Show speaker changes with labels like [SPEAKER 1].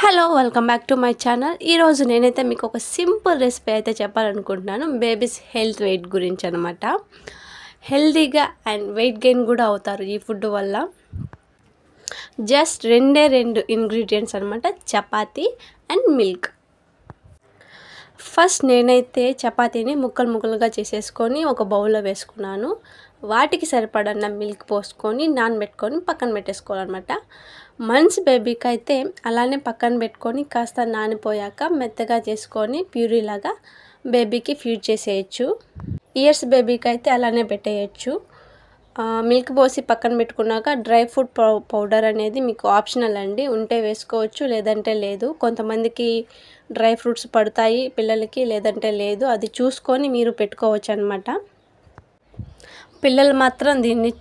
[SPEAKER 1] Hello welcome back to my channel. ఈరోజు నేనైతే మీకు ఒక సింపుల్ రెసిపీ అయితే చెప్పాలనుకుంటున్నాను. బేబీస్ హెల్త్ వెయిట్ గురించి అనమాట. హెల్తీగా అండ్ వెయిట్ గెయిన్ కూడా అవుతారు ఈ ఫుడ్ వల్ల. జస్ట్ రెండు ఇంగ్రీడియంట్స్ అనమాట, చపాతీ అండ్ మిల్క్. ఫస్ట్ నేనైతే చపాతీని ముక్కలుగా చేసేసుకొని ఒక బౌల్లో వేసుకున్నాను. వాటికి సరిపడన్న మిల్క్ పోసుకొని నానబెట్టుకొని పక్కన పెట్టేసుకోవాలన్నమాట. మంత్స్ బేబీకి అయితే అలానే పక్కన పెట్టుకొని కాస్త నానిపోయాక మెత్తగా చేసుకొని ప్యూరీలాగా బేబీకి ఫీడ్ చేసేయచ్చు. ఇయర్స్ బేబీకి అయితే అలానే పెట్టేయచ్చు. మిల్క్ పోసి పక్కన పెట్టుకున్నాక డ్రై ఫ్రూట్ పౌడర్ అనేది మీకు ఆప్షనల్ అండి. ఉంటే వేసుకోవచ్చు, లేదంటే లేదు. కొంతమందికి డ్రై ఫ్రూట్స్ పడతాయి పిల్లలకి, లేదంటే లేదు. అది చూసుకొని మీరు పెట్టుకోవచ్చు అనమాట. పిల్లలు మాత్రం దీన్ని